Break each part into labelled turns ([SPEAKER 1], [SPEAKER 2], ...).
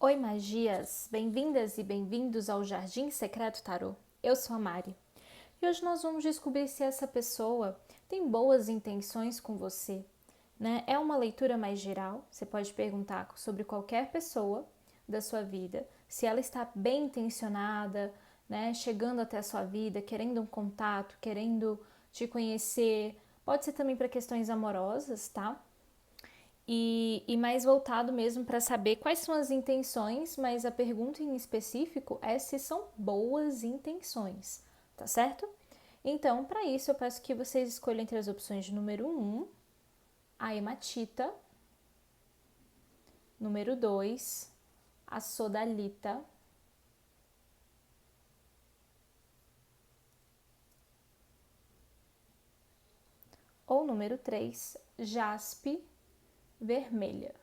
[SPEAKER 1] Oi, magias! Bem-vindas e bem-vindos ao Jardim Secreto Tarô. Eu sou a Mari e hoje nós vamos descobrir se essa pessoa tem boas intenções com você, né? É uma leitura mais geral, você pode perguntar sobre qualquer pessoa da sua vida, se ela está bem intencionada, né? Chegando até a sua vida, querendo um contato, querendo te conhecer. Pode ser também para questões amorosas, tá? E mais voltado mesmo para saber quais são as intenções, mas a pergunta em específico é se são boas intenções, tá certo? Então, para isso, eu peço que vocês escolham entre as opções de número 1, a hematita, número 2, a sodalita, ou número 3, jaspe vermelha.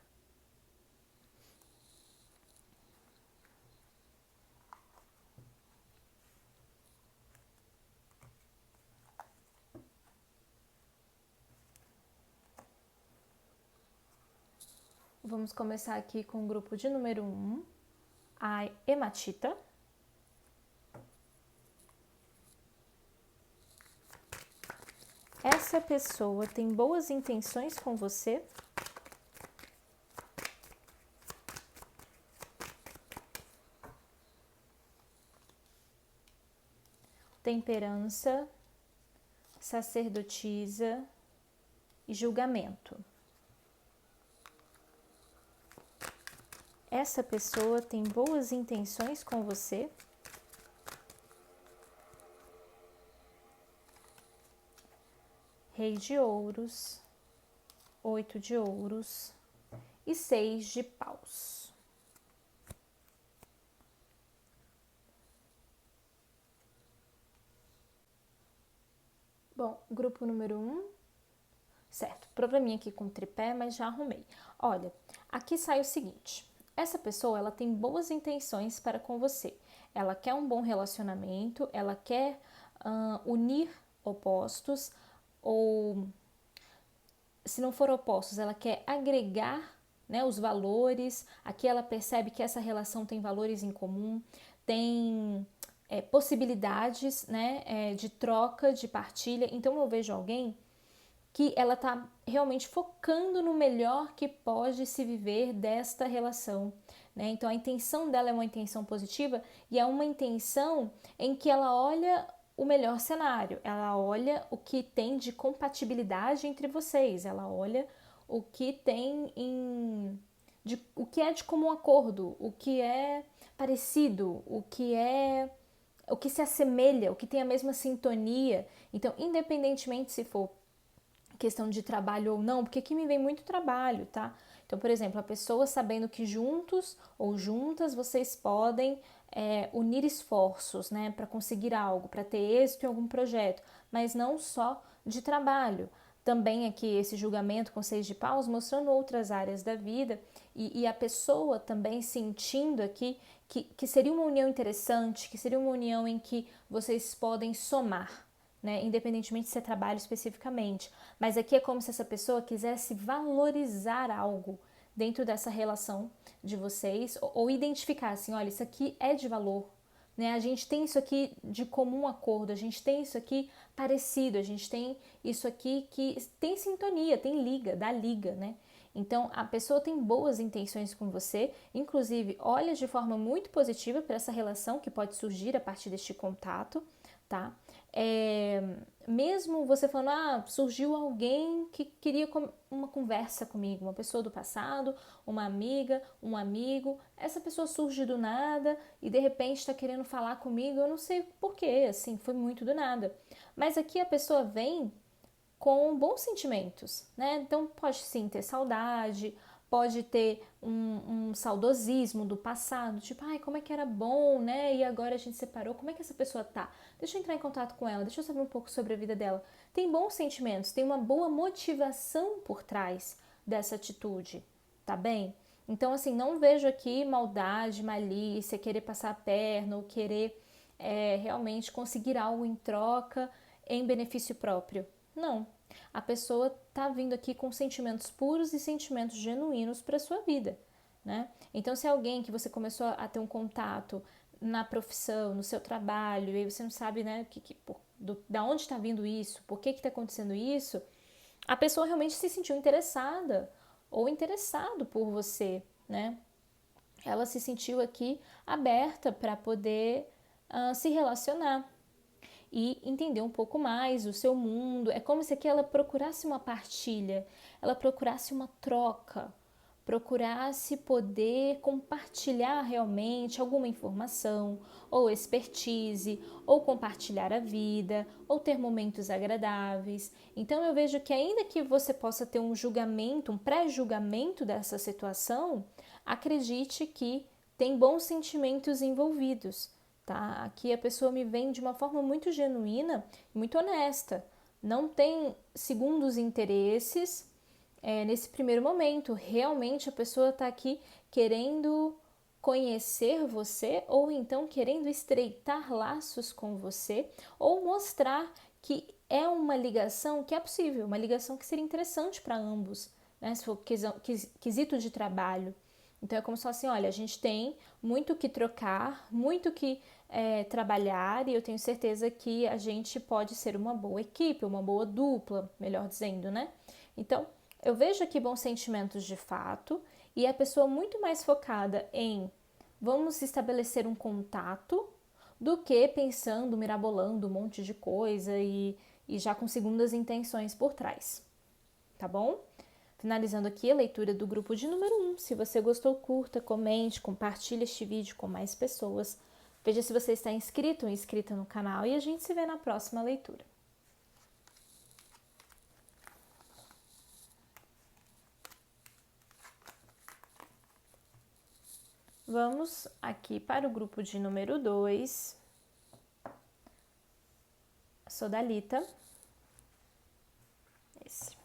[SPEAKER 1] Vamos começar aqui com o grupo de número 1, a hematita. Essa pessoa tem boas intenções com você? Temperança, sacerdotisa e julgamento. Essa pessoa tem boas intenções com você? Rei de ouros, 8 de ouros e 6 de paus. Bom, grupo número 1, certo, probleminha aqui com o tripé, mas já arrumei. Olha, aqui sai o seguinte, essa pessoa ela tem boas intenções para com você. Ela quer um bom relacionamento, ela quer unir opostos, ou se não for opostos, ela quer agregar, né, os valores. Aqui ela percebe que essa relação tem valores em comum, tem possibilidades, né, de troca, de partilha. Então eu vejo alguém que ela está realmente focando no melhor que pode se viver desta relação, né? Então a intenção dela é uma intenção positiva e é uma intenção em que ela olha o melhor cenário, ela olha o que tem de compatibilidade entre vocês, ela olha o que tem o que é de comum acordo, o que é parecido, o que se assemelha, o que tem a mesma sintonia. Então, independentemente se for questão de trabalho ou não, porque aqui me vem muito trabalho, tá? Então, por exemplo, a pessoa sabendo que juntos ou juntas vocês podem unir esforços, né, para conseguir algo, para ter êxito em algum projeto, mas não só de trabalho. Também aqui esse julgamento com 6 de paus mostrando outras áreas da vida e a pessoa também sentindo aqui que seria uma união interessante, que seria uma união em que vocês podem somar, né? Independentemente se é trabalho especificamente. Mas aqui é como se essa pessoa quisesse valorizar algo dentro dessa relação de vocês, ou identificar assim, olha, isso aqui é de valor, né? A gente tem isso aqui de comum acordo, a gente tem isso aqui parecido, a gente tem isso aqui que tem sintonia, tem liga, dá liga, né? Então a pessoa tem boas intenções com você, inclusive olha de forma muito positiva para essa relação que pode surgir a partir deste contato, tá? Mesmo você falando, surgiu alguém que queria uma conversa comigo, uma pessoa do passado, uma amiga, um amigo, essa pessoa surge do nada e de repente está querendo falar comigo, eu não sei porquê, assim, foi muito do nada. Mas aqui a pessoa vem com bons sentimentos, né? Então pode sim ter saudade, pode ter um saudosismo do passado, tipo, ai, como é que era bom, né? E agora a gente separou, como é que essa pessoa tá? Deixa eu entrar em contato com ela, deixa eu saber um pouco sobre a vida dela. Tem bons sentimentos, tem uma boa motivação por trás dessa atitude, tá bem? Então, assim, não vejo aqui maldade, malícia, querer passar a perna ou querer realmente conseguir algo em troca em benefício próprio. Não. A pessoa tá vindo aqui com sentimentos puros e sentimentos genuínos para sua vida, né? Então, se é alguém que você começou a ter um contato na profissão, no seu trabalho, e aí você não sabe, né, da onde está vindo isso, por que está acontecendo isso, a pessoa realmente se sentiu interessada ou interessado por você, né? Ela se sentiu aqui aberta para poder se relacionar e entender um pouco mais o seu mundo. É como se aqui ela procurasse uma partilha, ela procurasse uma troca, procurasse poder compartilhar realmente alguma informação, ou expertise, ou compartilhar a vida, ou ter momentos agradáveis. Então eu vejo que ainda que você possa ter um julgamento, um pré-julgamento dessa situação, acredite que tem bons sentimentos envolvidos, tá? Aqui a pessoa me vem de uma forma muito genuína, muito honesta. Não tem segundos interesses nesse primeiro momento. Realmente a pessoa está aqui querendo conhecer você ou então querendo estreitar laços com você ou mostrar que é uma ligação que é possível, uma ligação que seria interessante para ambos, né? Se for quesito de trabalho. Então é como se fosse assim, olha, a gente tem muito que trocar, muito que trabalhar e eu tenho certeza que a gente pode ser uma boa equipe, uma boa dupla, melhor dizendo, né? Então, eu vejo aqui bons sentimentos de fato e a pessoa muito mais focada em vamos estabelecer um contato do que pensando, mirabolando um monte de coisa e já com segundas intenções por trás, tá bom? Finalizando aqui a leitura do grupo de número 1. Se você gostou, curta, comente, compartilhe este vídeo com mais pessoas. Veja se você está inscrito ou inscrita no canal e a gente se vê na próxima leitura. Vamos aqui para o grupo de número 2. Sodalita. Esse.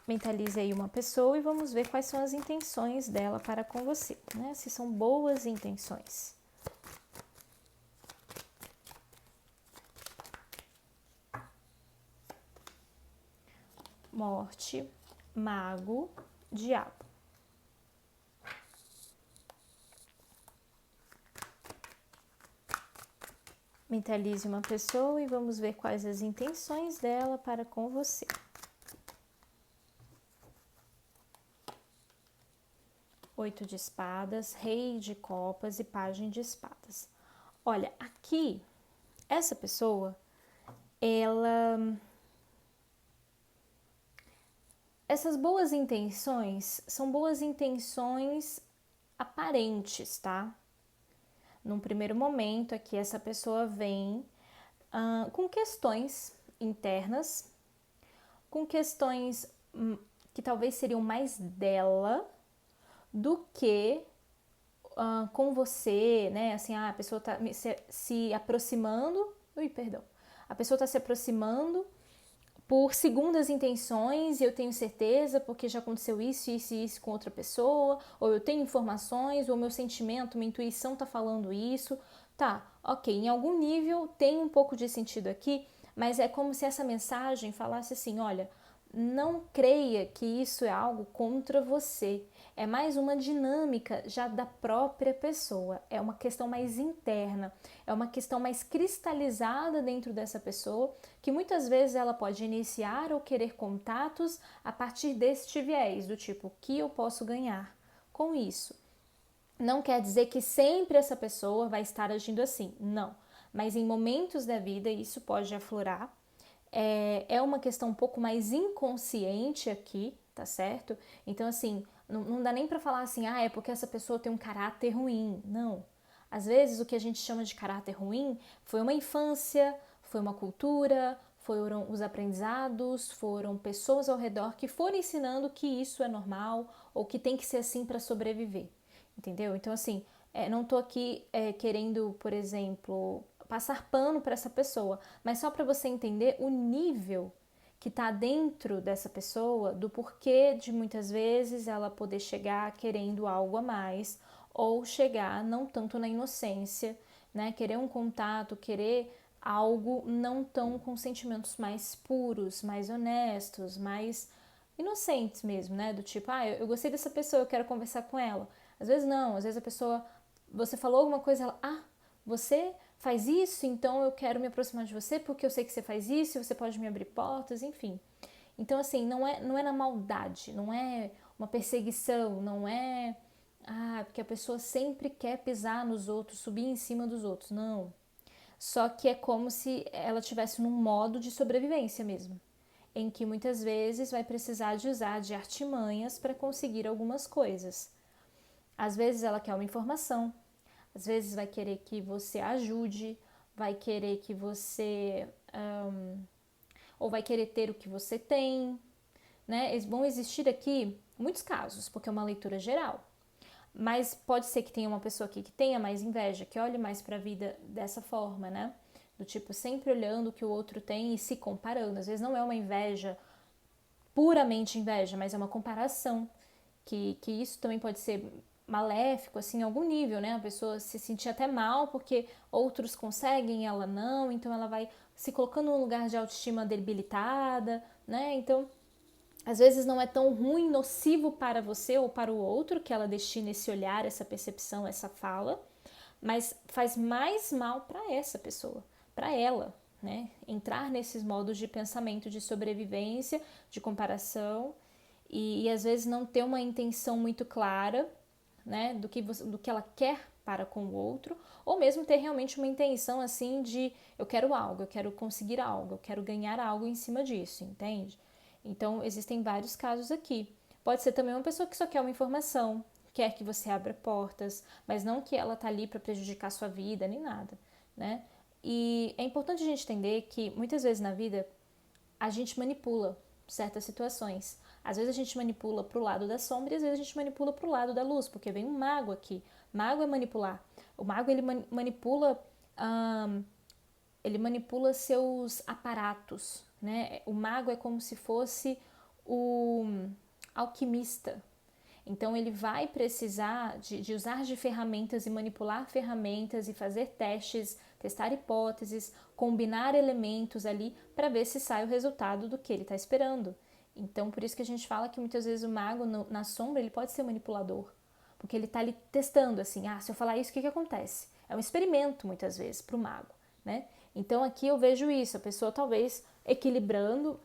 [SPEAKER 1] Mentalize aí uma pessoa e vamos ver quais são as intenções dela para com você, né? Se são boas intenções. Morte, mago, diabo. Mentalize uma pessoa e vamos ver quais as intenções dela para com você. Oito de espadas, rei de copas e pajem de espadas. Olha, aqui, essa pessoa, essas boas intenções são boas intenções aparentes, tá? Num primeiro momento aqui, essa pessoa vem com questões internas, com questões que talvez seriam mais dela do que com você, né? Assim, a pessoa tá se aproximando. A pessoa tá se aproximando por segundas intenções e eu tenho certeza porque já aconteceu isso, isso e isso com outra pessoa, ou eu tenho informações, ou meu sentimento, minha intuição tá falando isso. Tá, ok, em algum nível tem um pouco de sentido aqui, mas é como se essa mensagem falasse assim, olha, não creia que isso é algo contra você. É mais uma dinâmica já da própria pessoa. É uma questão mais interna, é uma questão mais cristalizada dentro dessa pessoa, que muitas vezes ela pode iniciar ou querer contatos a partir deste viés, do tipo, o que eu posso ganhar com isso? Não quer dizer que sempre essa pessoa vai estar agindo assim, não. Mas em momentos da vida isso pode aflorar. É uma questão um pouco mais inconsciente aqui, tá certo? Então, assim, não dá nem pra falar assim, é porque essa pessoa tem um caráter ruim. Não. Às vezes, o que a gente chama de caráter ruim foi uma infância, foi uma cultura, foram os aprendizados, foram pessoas ao redor que foram ensinando que isso é normal ou que tem que ser assim para sobreviver. Entendeu? Então, assim, não tô aqui querendo, por exemplo, passar pano para essa pessoa, mas só para você entender o nível que está dentro dessa pessoa, do porquê de muitas vezes ela poder chegar querendo algo a mais ou chegar não tanto na inocência, né? Querer um contato, querer algo não tão com sentimentos mais puros, mais honestos, mais inocentes mesmo, né? Do tipo, eu gostei dessa pessoa, eu quero conversar com ela. Às vezes não, às vezes a pessoa, você falou alguma coisa, ela, você faz isso, então eu quero me aproximar de você porque eu sei que você faz isso, você pode me abrir portas, enfim. Então, assim, não é na maldade, não é uma perseguição, não é, porque a pessoa sempre quer pisar nos outros, subir em cima dos outros, não. Só que é como se ela tivesse num modo de sobrevivência mesmo, em que muitas vezes vai precisar de usar de artimanhas para conseguir algumas coisas. Às vezes ela quer uma informação, às vezes vai querer que você ajude, vai querer que você ou vai querer ter o que você tem, né? Vão existir aqui muitos casos, porque é uma leitura geral. Mas pode ser que tenha uma pessoa aqui que tenha mais inveja, que olhe mais para a vida dessa forma, né? Do tipo, sempre olhando o que o outro tem e se comparando. Às vezes não é uma inveja, puramente inveja, mas é uma comparação. Que isso também pode ser maléfico, assim, em algum nível, né? A pessoa se sentir até mal porque outros conseguem e ela não, então ela vai se colocando num lugar de autoestima debilitada, né? Então, às vezes não é tão ruim, nocivo para você ou para o outro que ela destine esse olhar, essa percepção, essa fala, mas faz mais mal para essa pessoa, para ela, né? Entrar nesses modos de pensamento de sobrevivência, de comparação e às vezes não ter uma intenção muito clara, né, do que ela quer para com o outro, ou mesmo ter realmente uma intenção assim de eu quero algo, eu quero conseguir algo, eu quero ganhar algo em cima disso, entende? Então existem vários casos aqui. Pode ser também uma pessoa que só quer uma informação, quer que você abra portas, mas não que ela tá ali para prejudicar a sua vida nem nada, né? E é importante a gente entender que muitas vezes na vida a gente manipula certas situações. Às vezes a gente manipula para o lado da sombra e às vezes a gente manipula para o lado da luz, porque vem um mago aqui. Mago é manipular. O mago ele manipula seus aparatos, né? O mago é como se fosse o alquimista. Então ele vai precisar de usar de ferramentas e manipular ferramentas e fazer testes, testar hipóteses, combinar elementos ali para ver se sai o resultado do que ele está esperando. Então por isso que a gente fala que muitas vezes o mago na sombra ele pode ser manipulador, porque ele está ali testando assim, se eu falar isso, o que acontece? É um experimento muitas vezes para o mago, né? Então aqui eu vejo isso, a pessoa talvez equilibrando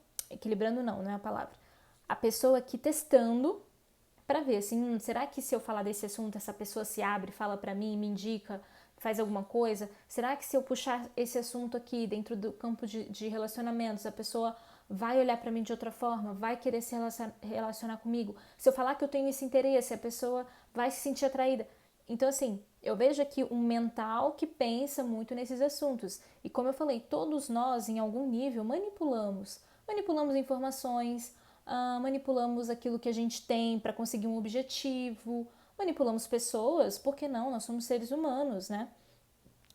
[SPEAKER 1] não é a palavra, a pessoa aqui testando para ver assim, será que se eu falar desse assunto essa pessoa se abre, fala para mim, me indica, faz alguma coisa? Será que se eu puxar esse assunto aqui dentro do campo de relacionamentos, a pessoa vai olhar para mim de outra forma, vai querer se relacionar comigo? Se eu falar que eu tenho esse interesse, a pessoa vai se sentir atraída. Então, assim, eu vejo aqui um mental que pensa muito nesses assuntos. E como eu falei, todos nós, em algum nível, manipulamos. Manipulamos informações, manipulamos aquilo que a gente tem para conseguir um objetivo, manipulamos pessoas, porque não? Nós somos seres humanos, né?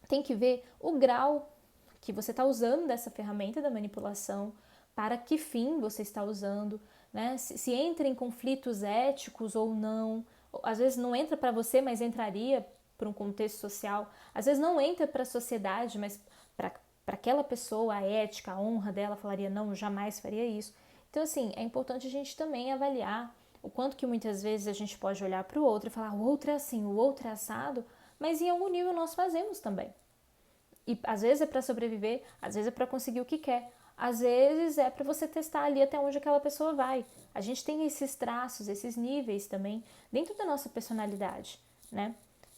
[SPEAKER 1] Tem que ver o grau que você está usando dessa ferramenta da manipulação, para que fim você está usando, né? Se entra em conflitos éticos ou não. Às vezes não entra para você, mas entraria para um contexto social. Às vezes não entra para a sociedade, mas para aquela pessoa, a ética, a honra dela falaria, não, eu jamais faria isso. Então, assim, é importante a gente também avaliar o quanto que muitas vezes a gente pode olhar para o outro e falar, o outro é assim, o outro é assado, mas em algum nível nós fazemos também. E às vezes é para sobreviver, às vezes é para conseguir o que quer, às vezes é para você testar ali até onde aquela pessoa vai. A gente tem esses traços, esses níveis também dentro da nossa personalidade, né?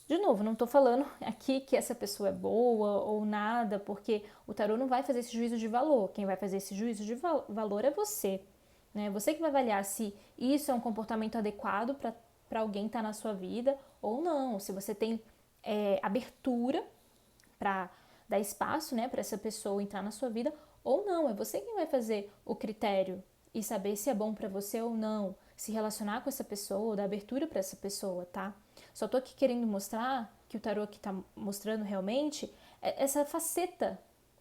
[SPEAKER 1] De novo, não estou falando aqui que essa pessoa é boa ou nada, porque o tarô não vai fazer esse juízo de valor. Quem vai fazer esse juízo de valor é você, né? Você que vai avaliar se isso é um comportamento adequado para alguém estar na sua vida ou não. Se você tem abertura para dar espaço, né, para essa pessoa entrar na sua vida ou não. É você quem vai fazer o critério e saber se é bom para você ou não, se relacionar com essa pessoa ou dar abertura para essa pessoa, tá? Só tô aqui querendo mostrar que o tarô aqui tá mostrando realmente essa faceta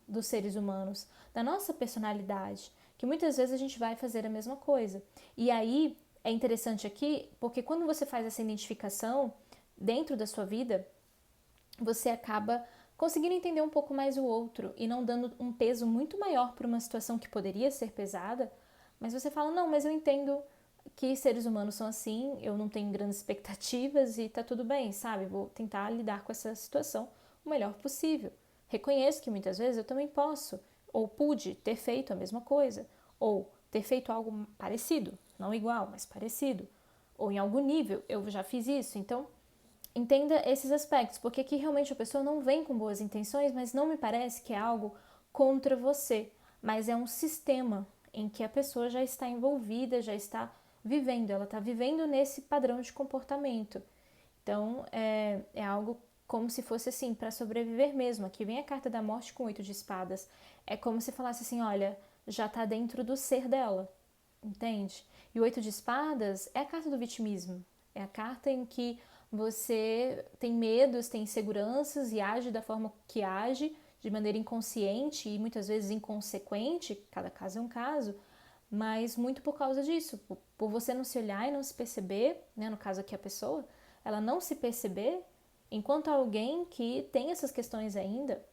[SPEAKER 1] dos seres humanos, da nossa personalidade, que muitas vezes a gente vai fazer a mesma coisa. E aí é interessante aqui, porque quando você faz essa identificação dentro da sua vida, você acaba conseguindo entender um pouco mais o outro e não dando um peso muito maior para uma situação que poderia ser pesada, Mas você fala, não, mas eu entendo que seres humanos são assim, eu não tenho grandes expectativas e tá tudo bem, sabe? Vou tentar lidar com essa situação o melhor possível. Reconheço que muitas vezes eu também posso, ou pude ter feito a mesma coisa, ou ter feito algo parecido, não igual, mas parecido, ou em algum nível eu já fiz isso. Então, entenda esses aspectos, porque aqui realmente a pessoa não vem com boas intenções, mas não me parece que é algo contra você, mas é um sistema em que a pessoa já está envolvida, já está vivendo, ela está vivendo nesse padrão de comportamento. Então, é algo como se fosse assim, para sobreviver mesmo. Aqui vem a carta da morte com 8 de espadas. É como se falasse assim, olha, já está dentro do ser dela, entende? E o 8 de espadas é a carta do vitimismo. É a carta em que você tem medos, tem inseguranças e age da forma que age, de maneira inconsciente e muitas vezes inconsequente, cada caso é um caso, mas muito por causa disso, por você não se olhar e não se perceber, né, no caso aqui a pessoa, ela não se perceber enquanto alguém que tem essas questões ainda,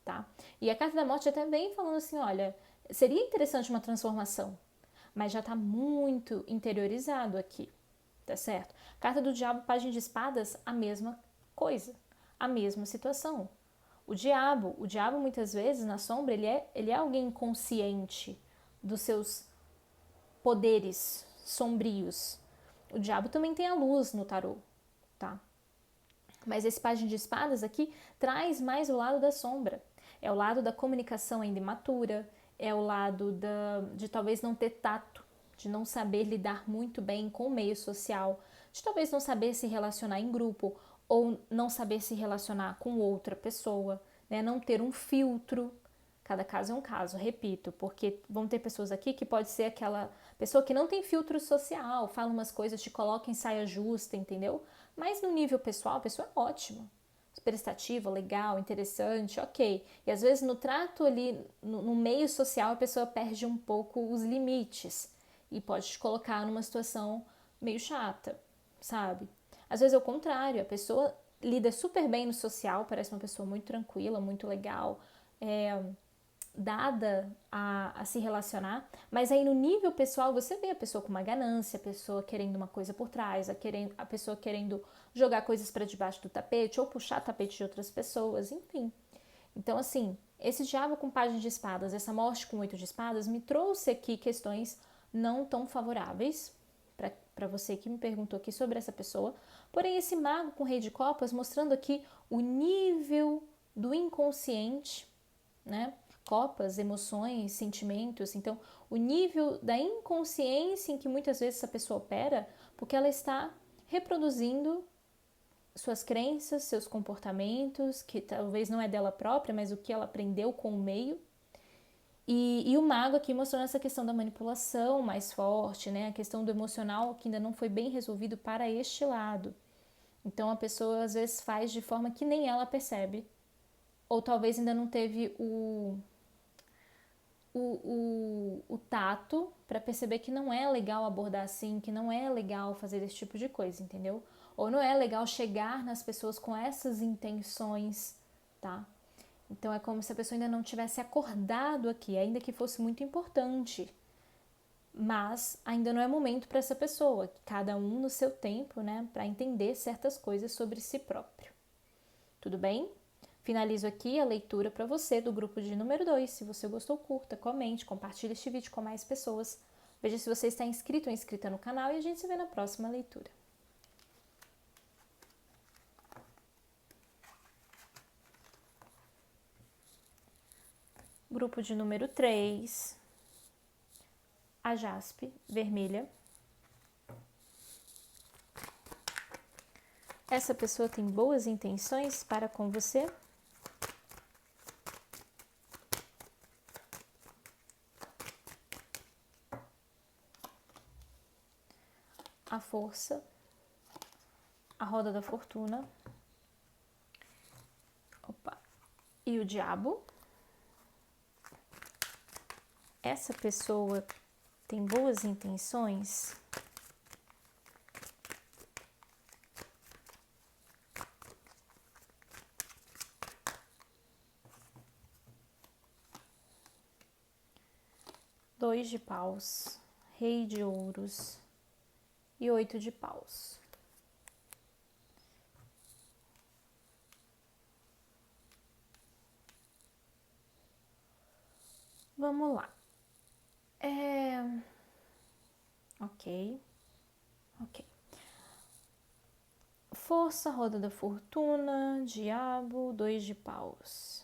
[SPEAKER 1] tá? E a carta da morte até vem falando assim, olha, seria interessante uma transformação, mas já está muito interiorizado aqui, tá certo? Carta do diabo, página de espadas, a mesma coisa, a mesma situação. O diabo muitas vezes na sombra, ele é alguém consciente dos seus poderes sombrios. O diabo também tem a luz no tarô, tá? Mas esse página de espadas aqui traz mais o lado da sombra. É o lado da comunicação ainda imatura, é o lado de talvez não ter tato, de não saber lidar muito bem com o meio social, de talvez não saber se relacionar em grupo ou não saber se relacionar com outra pessoa, né? Não ter um filtro. Cada caso é um caso, repito, porque vão ter pessoas aqui que pode ser aquela pessoa que não tem filtro social, fala umas coisas, te coloca em saia justa, entendeu? Mas no nível pessoal, a pessoa é ótima, prestativa, legal, interessante, ok. E às vezes no trato ali, no meio social, a pessoa perde um pouco os limites e pode te colocar numa situação meio chata, sabe? Às vezes é o contrário, a pessoa lida super bem no social, parece uma pessoa muito tranquila, muito legal, dada a se relacionar, mas aí no nível pessoal você vê a pessoa com uma ganância, a pessoa querendo uma coisa por trás, a pessoa querendo jogar coisas para debaixo do tapete ou puxar tapete de outras pessoas, enfim. Então, assim, esse diabo com página de espadas, essa morte com 8 de espadas, me trouxe aqui questões não tão favoráveis para você que me perguntou aqui sobre essa pessoa. Porém, esse mago com rei de copas mostrando aqui o nível do inconsciente, né? Copas, emoções, sentimentos. Então, o nível da inconsciência em que muitas vezes essa pessoa opera, porque ela está reproduzindo suas crenças, seus comportamentos, que talvez não é dela própria, mas o que ela aprendeu com o meio. E o mago aqui mostrando essa questão da manipulação mais forte, né? A questão do emocional que ainda não foi bem resolvido para este lado. Então a pessoa às vezes faz de forma que nem ela percebe, ou talvez ainda não teve o tato para perceber que não é legal abordar assim, que não é legal fazer esse tipo de coisa, entendeu? Ou não é legal chegar nas pessoas com essas intenções, tá? Então é como se a pessoa ainda não tivesse acordado aqui, ainda que fosse muito importante. Mas ainda não é momento para essa pessoa, cada um no seu tempo, né, para entender certas coisas sobre si próprio. Tudo bem? Finalizo aqui a leitura para você do grupo de número 2. Se você gostou, curta, comente, compartilhe este vídeo com mais pessoas. Veja se você está inscrito ou inscrita no canal e a gente se vê na próxima leitura. Grupo de número 3. A jaspe vermelha. Essa pessoa tem boas intenções para com você? A força, a roda da fortuna, e o diabo. Essa pessoa tem boas intenções? 2 de paus, rei de ouros e 8 de paus. Vamos lá. Ok. Força, roda da fortuna, diabo, 2 de paus.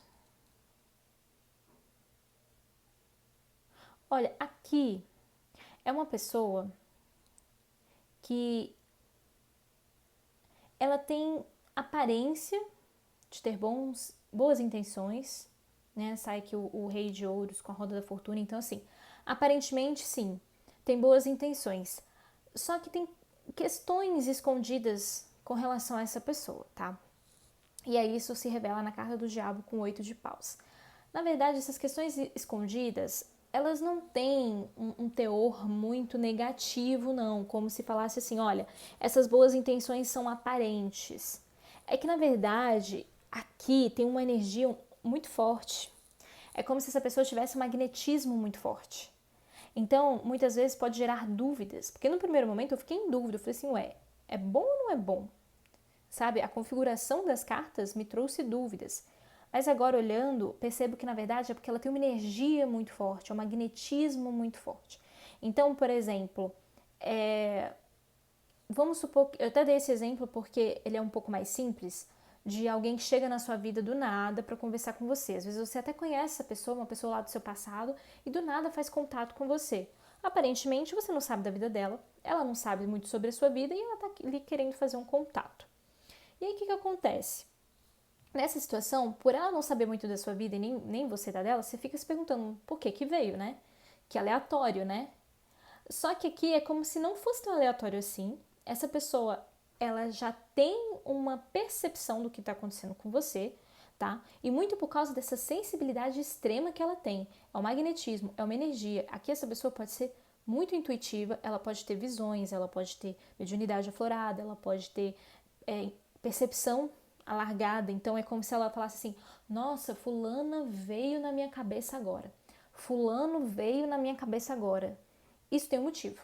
[SPEAKER 1] Olha, aqui é uma pessoa que ela tem aparência de ter boas intenções, né? Sai aqui o rei de ouros com a roda da fortuna, então assim, aparentemente sim, tem boas intenções. Só que tem questões escondidas com relação a essa pessoa, tá? E aí isso se revela na carta do diabo com 8 de paus. Na verdade, essas questões escondidas, elas não têm um teor muito negativo, não. Como se falasse assim, olha, essas boas intenções são aparentes. É que, na verdade, aqui tem uma energia muito forte. É como se essa pessoa tivesse um magnetismo muito forte. Então, muitas vezes pode gerar dúvidas. Porque no primeiro momento eu fiquei em dúvida. Eu falei assim, ué, é bom ou não é bom? Sabe, a configuração das cartas me trouxe dúvidas. Mas agora olhando, percebo que na verdade é porque ela tem uma energia muito forte, um magnetismo muito forte. Então, por exemplo, vamos supor, eu até dei esse exemplo porque ele é um pouco mais simples, de alguém que chega na sua vida do nada para conversar com você. Às vezes você até conhece essa pessoa, uma pessoa lá do seu passado, e do nada faz contato com você. Aparentemente você não sabe da vida dela, ela não sabe muito sobre a sua vida e ela está ali querendo fazer um contato. E aí o que acontece? Nessa situação, por ela não saber muito da sua vida e nem você da dela, você fica se perguntando por que veio, né? Que aleatório, né? Só que aqui é como se não fosse tão aleatório assim. Essa pessoa, ela já tem uma percepção do que está acontecendo com você, tá? E muito por causa dessa sensibilidade extrema que ela tem. É o magnetismo, é uma energia. Aqui essa pessoa pode ser muito intuitiva, ela pode ter visões, ela pode ter mediunidade aflorada, ela pode ter percepção alargada. Então é como se ela falasse assim, nossa, fulana veio na minha cabeça agora. Fulano veio na minha cabeça agora. Isso tem um motivo.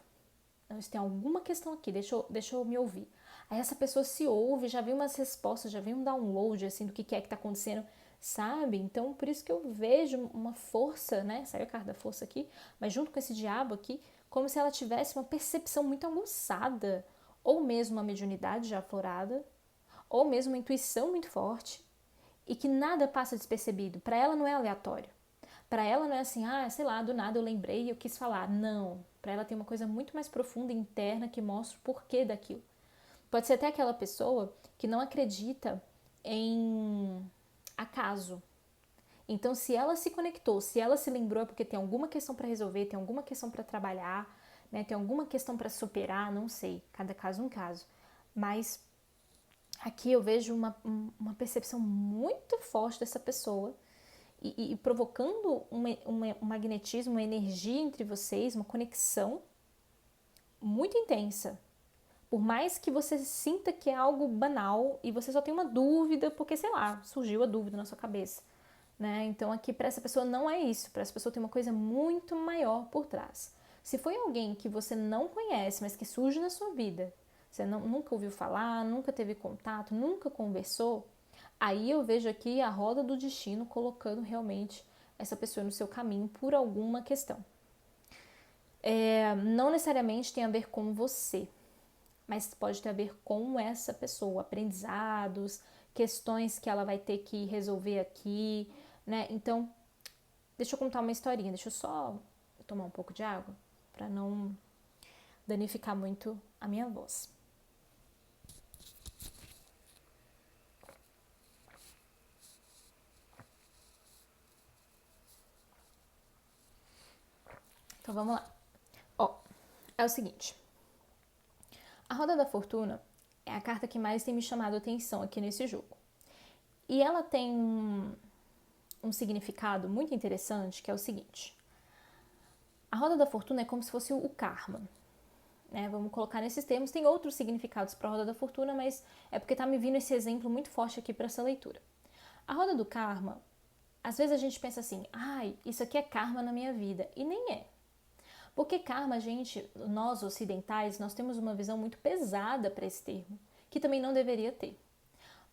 [SPEAKER 1] Então, isso tem alguma questão aqui, deixa eu me ouvir. Aí essa pessoa se ouve, já vem umas respostas, já vem um download assim do que é que tá acontecendo, sabe? Então por isso que eu vejo uma força, né? Saiu a carta da força aqui, mas junto com esse diabo aqui, como se ela tivesse uma percepção muito aguçada, ou mesmo uma mediunidade já aflorada, ou mesmo uma intuição muito forte, e que nada passa despercebido. Para ela não é aleatório. Para ela não é assim, sei lá, do nada eu lembrei e eu quis falar. Não. Para ela tem uma coisa muito mais profunda e interna que mostra o porquê daquilo. Pode ser até aquela pessoa que não acredita em acaso. Então, se ela se conectou, se ela se lembrou, é porque tem alguma questão para resolver, tem alguma questão para trabalhar, né? Tem alguma questão para superar, não sei. Cada caso um caso. Mas aqui eu vejo uma percepção muito forte dessa pessoa e provocando um magnetismo, uma energia entre vocês, uma conexão muito intensa. Por mais que você sinta que é algo banal e você só tem uma dúvida, porque, sei lá, surgiu a dúvida na sua cabeça. Né? Então aqui para essa pessoa não é isso, para essa pessoa tem uma coisa muito maior por trás. Se foi alguém que você não conhece, mas que surge na sua vida, você nunca ouviu falar, nunca teve contato, nunca conversou, aí eu vejo aqui a roda do destino colocando realmente essa pessoa no seu caminho por alguma questão. Não necessariamente tem a ver com você, mas pode ter a ver com essa pessoa, aprendizados, questões que ela vai ter que resolver aqui, né? Então, deixa eu contar uma historinha, deixa eu só tomar um pouco de água para não danificar muito a minha voz. Então vamos lá. Ó, é o seguinte. A Roda da Fortuna é a carta que mais tem me chamado a atenção aqui nesse jogo. E ela tem um significado muito interessante, que é o seguinte. A Roda da Fortuna é como se fosse o karma. Né? Vamos colocar nesses termos. Tem outros significados para a Roda da Fortuna, mas é porque tá me vindo esse exemplo muito forte aqui para essa leitura. A Roda do Karma, às vezes a gente pensa assim, isso aqui é karma na minha vida. E nem é. Porque karma, gente, nós ocidentais, nós temos uma visão muito pesada para esse termo, que também não deveria ter.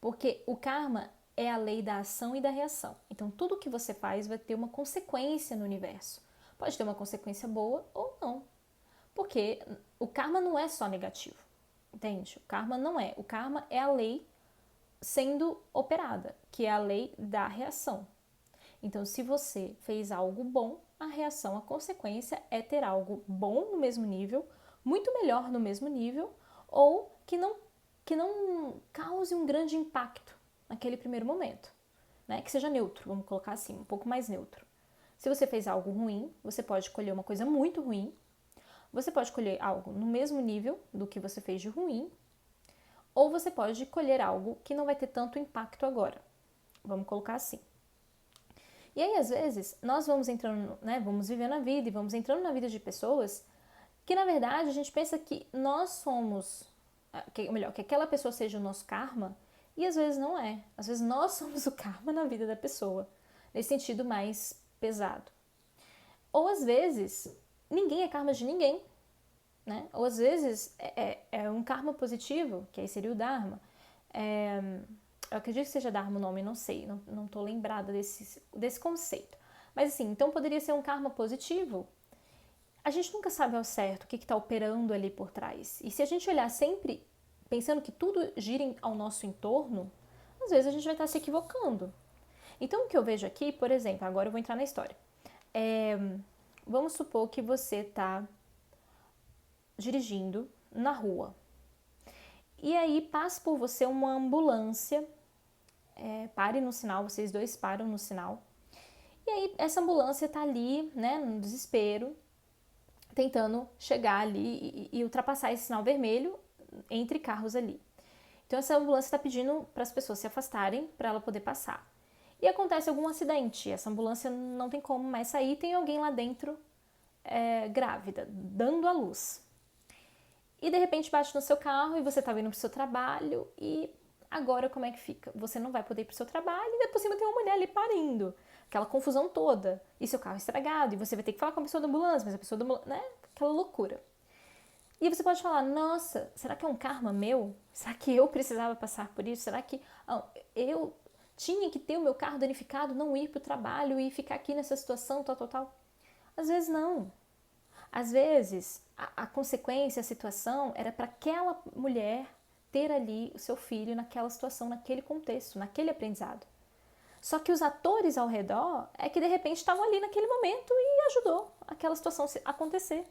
[SPEAKER 1] Porque o karma é a lei da ação e da reação. Então, tudo que você faz vai ter uma consequência no universo. Pode ter uma consequência boa ou não. Porque o karma não é só negativo, entende? O karma não é. O karma é a lei sendo operada, que é a lei da reação. Então, se você fez algo bom, a reação, a consequência é ter algo bom no mesmo nível, muito melhor no mesmo nível, ou que não cause um grande impacto naquele primeiro momento, né? Que seja neutro, vamos colocar assim, um pouco mais neutro. Se você fez algo ruim, você pode colher uma coisa muito ruim, você pode colher algo no mesmo nível do que você fez de ruim, ou você pode colher algo que não vai ter tanto impacto agora. Vamos colocar assim. E aí, às vezes, nós vamos entrando, né, vamos vivendo a vida e vamos entrando na vida de pessoas que, na verdade, a gente pensa que nós somos, que aquela pessoa seja o nosso karma, e às vezes não é. Às vezes nós somos o karma na vida da pessoa, nesse sentido mais pesado. Ou às vezes, ninguém é karma de ninguém, né? Ou às vezes é um karma positivo, que aí seria o Dharma. Eu acredito que seja Dharma o nome, não sei, não tô lembrada desse conceito. Mas assim, então poderia ser um karma positivo. A gente nunca sabe ao certo o que está operando ali por trás. E se a gente olhar sempre pensando que tudo gira ao nosso entorno, às vezes a gente vai estar se equivocando. Então o que eu vejo aqui, por exemplo, agora eu vou entrar na história. Vamos supor que você está dirigindo na rua. E aí passa por você uma ambulância, pare no sinal, vocês dois param no sinal. E aí essa ambulância tá ali, né, no desespero, tentando chegar ali e ultrapassar esse sinal vermelho entre carros ali. Então essa ambulância está pedindo para as pessoas se afastarem para ela poder passar. E acontece algum acidente, essa ambulância não tem como mais sair, tem alguém lá dentro grávida, dando à luz. E de repente bate no seu carro e você está vindo para o seu trabalho e agora como é que fica? Você não vai poder ir para o seu trabalho e depois por cima tem uma mulher ali parindo. Aquela confusão toda. E seu carro estragado e você vai ter que falar com a pessoa da ambulância, mas a pessoa da ambulância, né? Aquela loucura. E você pode falar, nossa, será que é um karma meu? Será que eu precisava passar por isso? Será que eu tinha que ter o meu carro danificado, não ir para o trabalho e ficar aqui nessa situação, tal, tal, tal? Às vezes não. Às vezes, a consequência, a situação era para aquela mulher ter ali o seu filho naquela situação, naquele contexto, naquele aprendizado. Só que os atores ao redor é que de repente estavam ali naquele momento e ajudou aquela situação acontecer.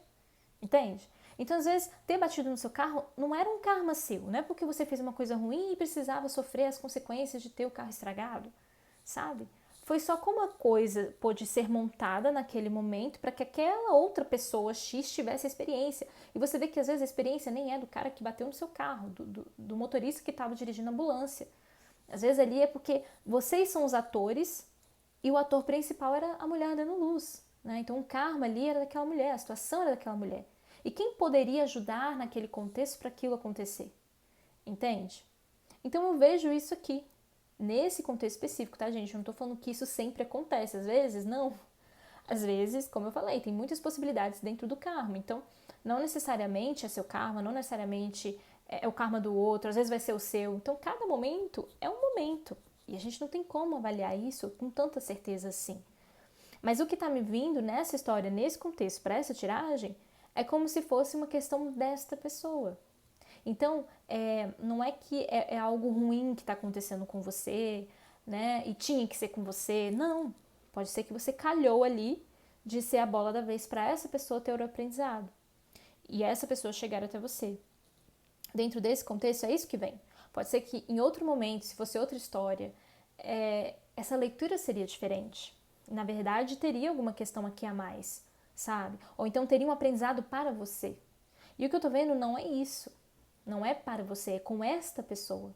[SPEAKER 1] Entende? Então, às vezes, ter batido no seu carro não era um karma seu, não é porque você fez uma coisa ruim e precisava sofrer as consequências de ter o carro estragado, sabe? Foi só como a coisa pôde ser montada naquele momento para que aquela outra pessoa X tivesse a experiência. E você vê que às vezes a experiência nem é do cara que bateu no seu carro, do motorista que estava dirigindo a ambulância. Às vezes ali é porque vocês são os atores e o ator principal era a mulher dando luz, né? Então o karma ali era daquela mulher, a situação era daquela mulher. E quem poderia ajudar naquele contexto para aquilo acontecer? Entende? Então eu vejo isso aqui. Nesse contexto específico, tá, gente? Eu não tô falando que isso sempre acontece. Às vezes, não. Às vezes, como eu falei, tem muitas possibilidades dentro do karma. Então, não necessariamente é seu karma, não necessariamente é o karma do outro, às vezes vai ser o seu. Então, cada momento é um momento. E a gente não tem como avaliar isso com tanta certeza assim. Mas o que tá me vindo nessa história, nesse contexto, para essa tiragem, é como se fosse uma questão desta pessoa. Então, não é que é algo ruim que está acontecendo com você, né? E tinha que ser com você. Não. Pode ser que você calhou ali de ser a bola da vez para essa pessoa ter o aprendizado. E essa pessoa chegar até você. Dentro desse contexto, é isso que vem. Pode ser que em outro momento, se fosse outra história, essa leitura seria diferente. Na verdade, teria alguma questão aqui a mais, sabe? Ou então teria um aprendizado para você. E o que eu tô vendo não é isso. Não é para você, é com esta pessoa.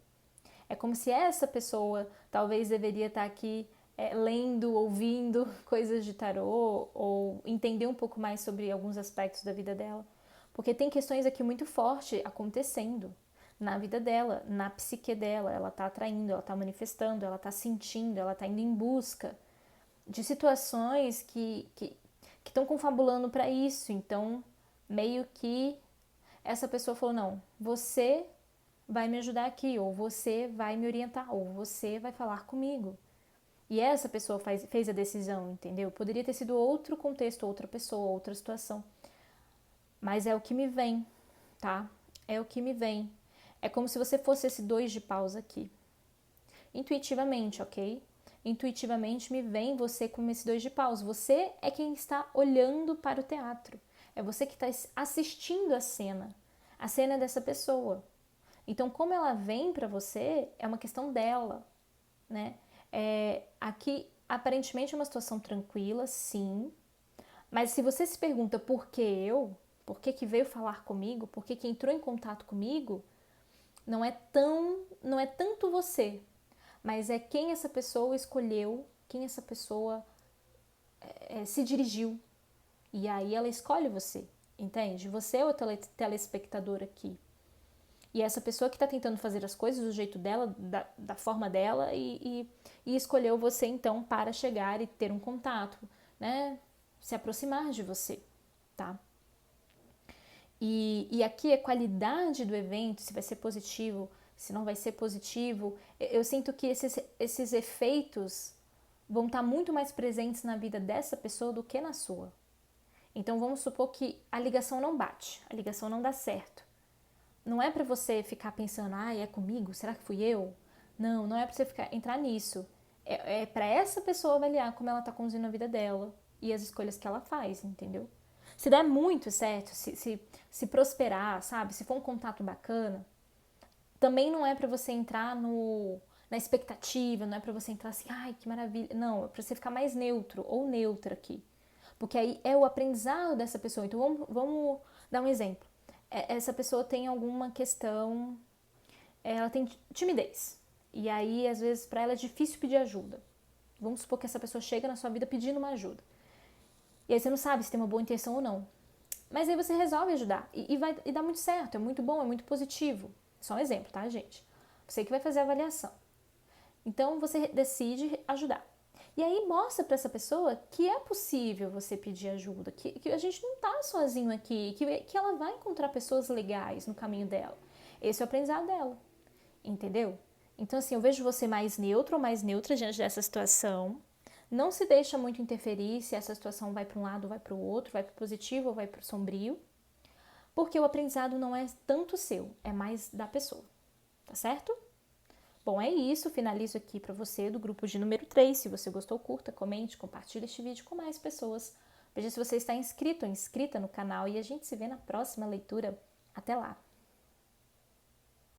[SPEAKER 1] É como se essa pessoa talvez deveria estar aqui lendo, ouvindo coisas de tarô ou entender um pouco mais sobre alguns aspectos da vida dela. Porque tem questões aqui muito fortes acontecendo na vida dela, na psique dela. Ela está atraindo, ela está manifestando, ela está sentindo, ela está indo em busca de situações que que estão confabulando para isso. Então, meio que essa pessoa falou, não, você vai me ajudar aqui, ou você vai me orientar, ou você vai falar comigo. E essa pessoa fez a decisão, entendeu? Poderia ter sido outro contexto, outra pessoa, outra situação. Mas é o que me vem, tá? É o que me vem. É como se você fosse esse 2 de paus aqui. Intuitivamente, ok? Intuitivamente me vem você como esse 2 de paus. Você é quem está olhando para o teatro. É você que está assistindo a cena. A cena é dessa pessoa. Então, como ela vem para você, é uma questão dela, né? Aqui, aparentemente, é uma situação tranquila, sim. Mas se você se pergunta por que eu, por que veio falar comigo, por que entrou em contato comigo, não é tanto você, mas é quem essa pessoa escolheu, quem essa pessoa se dirigiu. E aí ela escolhe você, entende? Você é o telespectador aqui. E essa pessoa que está tentando fazer as coisas do jeito dela, da forma dela, e escolheu você então para chegar e ter um contato, né? Se aproximar de você, tá? E aqui a qualidade do evento, se vai ser positivo, se não vai ser positivo, eu sinto que esses efeitos vão estar muito mais presentes na vida dessa pessoa do que na sua. Então vamos supor que a ligação não bate, a ligação não dá certo. Não é para você ficar pensando, é comigo? Será que fui eu? Não, não é para você entrar nisso. É para essa pessoa avaliar como ela tá conduzindo a vida dela e as escolhas que ela faz, entendeu? Se der muito certo, se prosperar, sabe? Se for um contato bacana, também não é para você entrar na expectativa, não é para você entrar assim, ai, que maravilha. Não, é para você ficar mais neutro ou neutra aqui. Porque aí é o aprendizado dessa pessoa. Então vamos dar um exemplo. Essa pessoa tem alguma questão, ela tem timidez. E aí, às vezes, para ela é difícil pedir ajuda. Vamos supor que essa pessoa chega na sua vida pedindo uma ajuda. E aí você não sabe se tem uma boa intenção ou não. Mas aí você resolve ajudar. E dá muito certo, é muito bom, é muito positivo. Só um exemplo, tá, gente? Você que vai fazer a avaliação. Então, você decide ajudar. E aí mostra para essa pessoa que é possível você pedir ajuda, que a gente não tá sozinho aqui, que ela vai encontrar pessoas legais no caminho dela. Esse é o aprendizado dela, entendeu? Então, assim, eu vejo você mais neutro ou mais neutra diante dessa situação. Não se deixa muito interferir se essa situação vai para um lado ou vai para o outro, vai para o positivo ou vai para o sombrio, porque o aprendizado não é tanto seu, é mais da pessoa, tá certo? Bom, é isso, finalizo aqui para você do grupo de número 3. Se você gostou, curta, comente, compartilhe este vídeo com mais pessoas. Veja se você está inscrito ou inscrita no canal e a gente se vê na próxima leitura. Até lá!